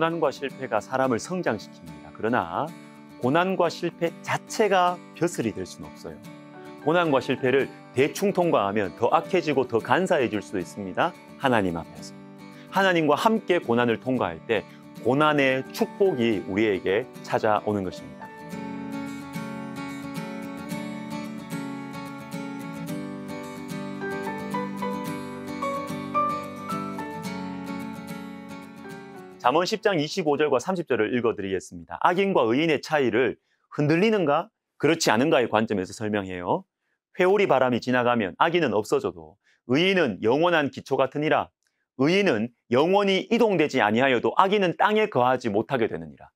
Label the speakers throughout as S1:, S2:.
S1: 고난과 실패가 사람을 성장시킵니다. 그러나 고난과 실패 자체가 벼슬이 될 수는 없어요. 고난과 실패를 대충 통과하면 더 악해지고 더 간사해질 수도 있습니다. 하나님 앞에서. 하나님과 함께 고난을 통과할 때 고난의 축복이 우리에게 찾아오는 것입니다. 잠언 10장 25절과 30절을 읽어드리겠습니다. 악인과 의인의 차이를 흔들리는가 그렇지 않은가의 관점에서 설명해요. 회오리 바람이 지나가면 악인은 없어져도 의인은 영원한 기초 같으니라. 의인은 영원히 이동되지 아니하여도 악인은 땅에 거하지 못하게 되느니라.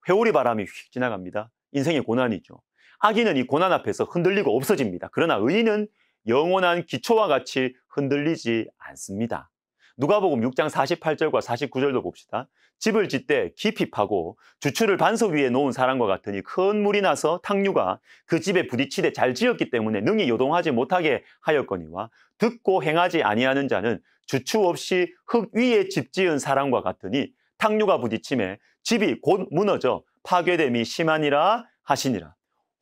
S1: 회오리 바람이 휙 지나갑니다. 인생의 고난이죠. 악인은 이 고난 앞에서 흔들리고 없어집니다. 그러나 의인은 영원한 기초와 같이 흔들리지 않습니다. 누가복음 6장 48절과 49절도 봅시다. 집을 짓되 깊이 파고 주추를 반석 위에 놓은 사람과 같으니 큰 물이 나서 탕류가 그 집에 부딪히되 잘 지었기 때문에 능히 요동하지 못하게 하였거니와 듣고 행하지 아니하는 자는 주추 없이 흙 위에 집 지은 사람과 같으니 탕류가 부딪힘에 집이 곧 무너져 파괴됨이 심하니라 하시니라.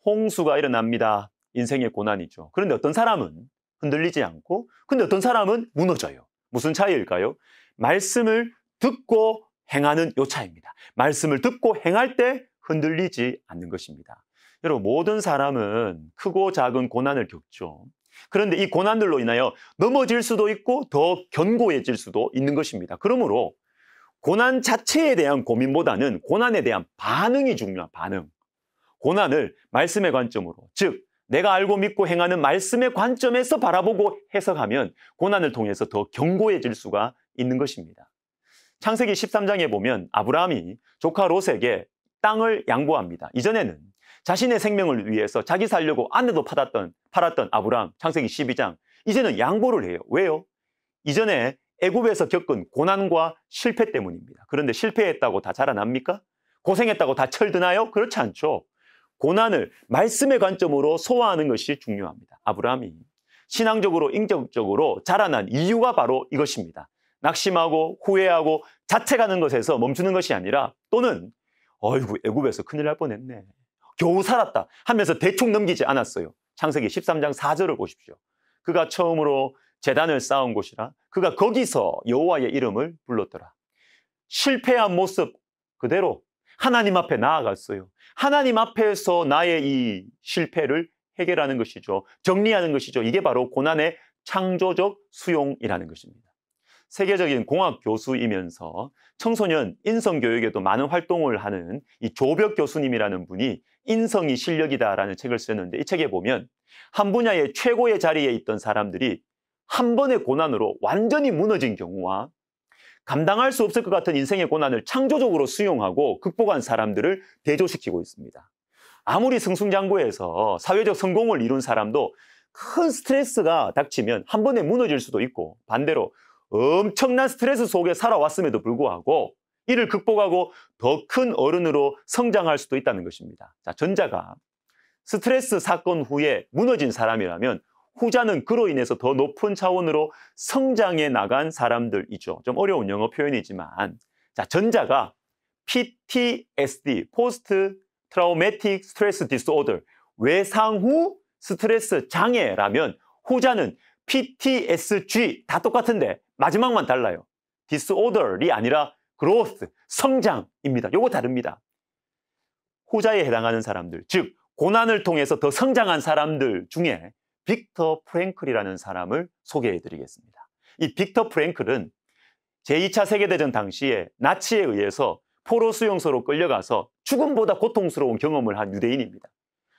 S1: 홍수가 일어납니다. 인생의 고난이죠. 그런데 어떤 사람은 흔들리지 않고 근데 어떤 사람은 무너져요. 무슨 차이일까요? 말씀을 듣고 행하는 요 차이입니다. 말씀을 듣고 행할 때 흔들리지 않는 것입니다. 여러분, 모든 사람은 크고 작은 고난을 겪죠. 그런데 이 고난들로 인하여 넘어질 수도 있고 더 견고해질 수도 있는 것입니다. 그러므로 고난 자체에 대한 고민보다는 고난에 대한 반응이 중요한 반응. 고난을 말씀의 관점으로, 즉 내가 알고 믿고 행하는 말씀의 관점에서 바라보고 해석하면 고난을 통해서 더 견고해질 수가 있는 것입니다. 창세기 13장에 보면 아브라함이 조카 롯에게 땅을 양보합니다. 이전에는 자신의 생명을 위해서 자기 살려고 아내도 팔았던 아브라함, 창세기 12장. 이제는 양보를 해요. 왜요? 이전에 애굽에서 겪은 고난과 실패 때문입니다. 그런데 실패했다고 다 자라납니까? 고생했다고 다 철드나요? 그렇지 않죠. 고난을 말씀의 관점으로 소화하는 것이 중요합니다. 아브라함이 신앙적으로 인격적으로 자라난 이유가 바로 이것입니다. 낙심하고 후회하고 자책하는 것에서 멈추는 것이 아니라 또는 어이구 애굽에서 큰일 날 뻔했네. 겨우 살았다 하면서 대충 넘기지 않았어요. 창세기 13장 4절을 보십시오. 그가 처음으로 제단을 쌓은 곳이라 그가 거기서 여호와의 이름을 불렀더라. 실패한 모습 그대로 하나님 앞에 나아갔어요. 하나님 앞에서 나의 이 실패를 해결하는 것이죠. 정리하는 것이죠. 이게 바로 고난의 창조적 수용이라는 것입니다. 세계적인 공학 교수이면서 청소년 인성교육에도 많은 활동을 하는 이 조벽 교수님이라는 분이 인성이 실력이다라는 책을 쓰는데 이 책에 보면 한 분야의 최고의 자리에 있던 사람들이 한 번의 고난으로 완전히 무너진 경우와 감당할 수 없을 것 같은 인생의 고난을 창조적으로 수용하고 극복한 사람들을 대조시키고 있습니다. 아무리 승승장구해서 사회적 성공을 이룬 사람도 큰 스트레스가 닥치면 한 번에 무너질 수도 있고 반대로 엄청난 스트레스 속에 살아왔음에도 불구하고 이를 극복하고 더 큰 어른으로 성장할 수도 있다는 것입니다. 자, 전자가 스트레스 사건 후에 무너진 사람이라면 후자는 그로 인해서 더 높은 차원으로 성장해 나간 사람들이죠. 좀 어려운 영어 표현이지만 자, 전자가 PTSD, Post Traumatic Stress Disorder, 외상 후 스트레스 장애라면 후자는 PTSG, 다 똑같은데 마지막만 달라요. Disorder이 아니라 Growth, 성장입니다. 요거 다릅니다. 후자에 해당하는 사람들, 즉 고난을 통해서 더 성장한 사람들 중에 빅터 프랭클이라는 사람을 소개해드리겠습니다. 이 빅터 프랭클은 제2차 세계대전 당시에 나치에 의해서 포로 수용소로 끌려가서 죽음보다 고통스러운 경험을 한 유대인입니다.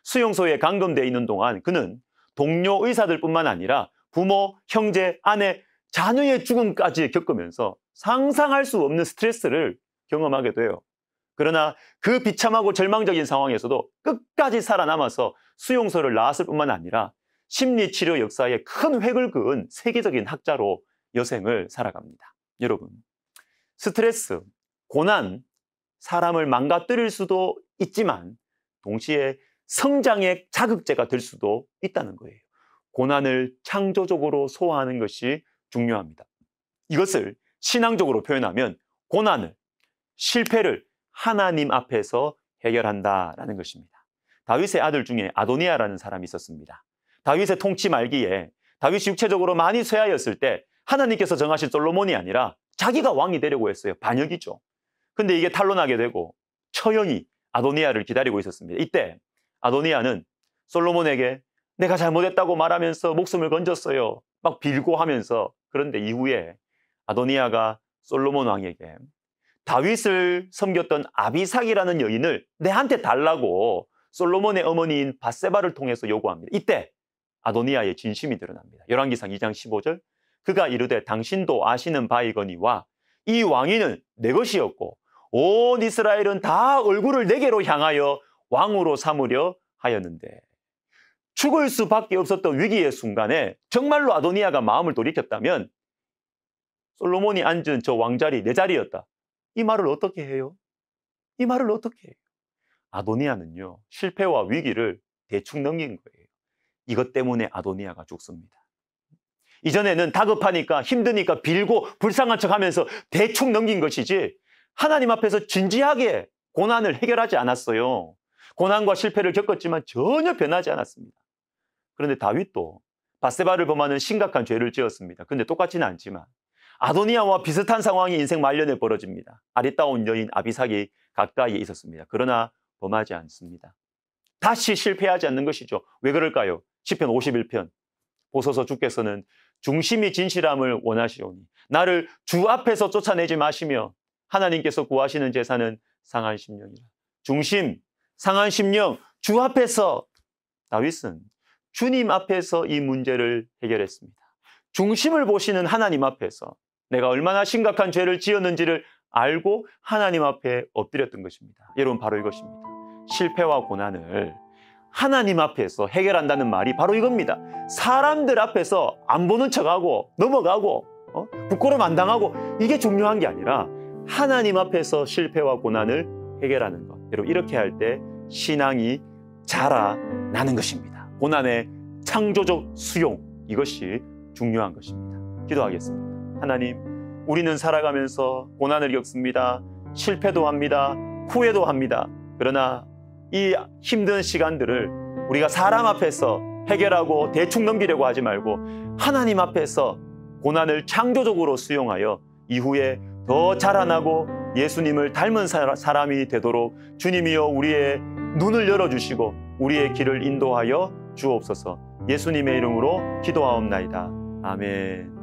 S1: 수용소에 감금되어 있는 동안 그는 동료 의사들뿐만 아니라 부모, 형제, 아내, 자녀의 죽음까지 겪으면서 상상할 수 없는 스트레스를 경험하게 돼요. 그러나 그 비참하고 절망적인 상황에서도 끝까지 살아남아서 수용소를 나왔을 뿐만 아니라 심리치료 역사에 큰 획을 그은 세계적인 학자로 여생을 살아갑니다. 여러분, 스트레스, 고난, 사람을 망가뜨릴 수도 있지만 동시에 성장의 자극제가 될 수도 있다는 거예요. 고난을 창조적으로 소화하는 것이 중요합니다. 이것을 신앙적으로 표현하면 고난을 실패를 하나님 앞에서 해결한다라는 것입니다. 다윗의 아들 중에 아도니아라는 사람이 있었습니다. 다윗의 통치 말기에 다윗이 육체적으로 많이 쇠하였을 때 하나님께서 정하신 솔로몬이 아니라 자기가 왕이 되려고 했어요. 반역이죠. 근데 이게 탄로나게 되고 처형이 아도니아를 기다리고 있었습니다. 이때 아도니아는 솔로몬에게 내가 잘못했다고 말하면서 목숨을 건졌어요. 막 빌고 하면서, 그런데 이후에 아도니아가 솔로몬 왕에게 다윗을 섬겼던 아비삭이라는 여인을 내한테 달라고 솔로몬의 어머니인 밧세바를 통해서 요구합니다. 이때 아도니아의 진심이 드러납니다. 열왕기상 2장 15절, 그가 이르되 당신도 아시는 바이거니와 이 왕위는 내 것이었고 온 이스라엘은 다 얼굴을 내게로 향하여 왕으로 삼으려 하였는데, 죽을 수밖에 없었던 위기의 순간에 정말로 아도니아가 마음을 돌이켰다면 솔로몬이 앉은 저 왕자리 내 자리였다, 이 말을 어떻게 해요? 이 말을 어떻게 해요? 아도니아는요, 실패와 위기를 대충 넘긴 거예요. 이것 때문에 아도니아가 죽습니다. 이전에는 다급하니까 힘드니까 빌고 불쌍한 척하면서 대충 넘긴 것이지 하나님 앞에서 진지하게 고난을 해결하지 않았어요. 고난과 실패를 겪었지만 전혀 변하지 않았습니다. 그런데 다윗도 밧세바를 범하는 심각한 죄를 지었습니다. 근데 똑같지는 않지만 아도니아와 비슷한 상황이 인생 말년에 벌어집니다. 아리따운 여인 아비삭이 가까이에 있었습니다. 그러나 범하지 않습니다. 다시 실패하지 않는 것이죠. 왜 그럴까요? 시편 51편 보소서 주께서는 중심이 진실함을 원하시오니 나를 주 앞에서 쫓아내지 마시며 하나님께서 구하시는 제사는 상한 심령이라. 중심, 상한 심령, 주 앞에서. 다윗은 주님 앞에서 이 문제를 해결했습니다. 중심을 보시는 하나님 앞에서 내가 얼마나 심각한 죄를 지었는지를 알고 하나님 앞에 엎드렸던 것입니다. 여러분, 바로 이것입니다. 실패와 고난을 하나님 앞에서 해결한다는 말이 바로 이겁니다. 사람들 앞에서 안 보는 척하고 넘어가고 부끄러움 안 당하고 이게 중요한 게 아니라 하나님 앞에서 실패와 고난을 해결하는 것. 여러분, 이렇게 할 때 신앙이 자라나는 것입니다. 고난의 창조적 수용, 이것이 중요한 것입니다. 기도하겠습니다. 하나님, 우리는 살아가면서 고난을 겪습니다. 실패도 합니다. 후회도 합니다. 그러나 이 힘든 시간들을 우리가 사람 앞에서 해결하고 대충 넘기려고 하지 말고 하나님 앞에서 고난을 창조적으로 수용하여 이후에 더 자라나고 예수님을 닮은 사람이 되도록 주님이여 우리의 눈을 열어주시고 우리의 길을 인도하여 주옵소서. 예수님의 이름으로 기도하옵나이다. 아멘.